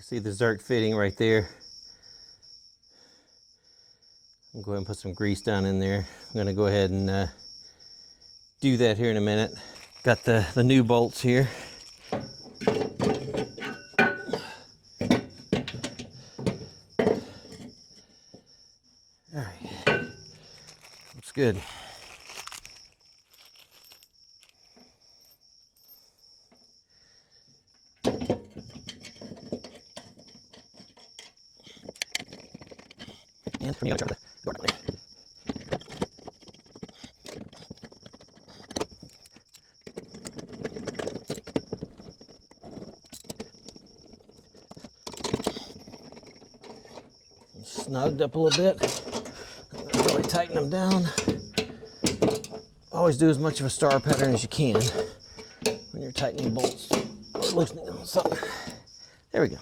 See the Zerk fitting right there. I'll go ahead and put some grease down in there. I'm going to go ahead and do that here in a minute. Got the new bolts here. All right, looks good. And from the other side of the door there. Snugged up a little bit. Really tighten them down. Always do as much of a star pattern as you can when you're tightening bolts or loosening them. So there we go.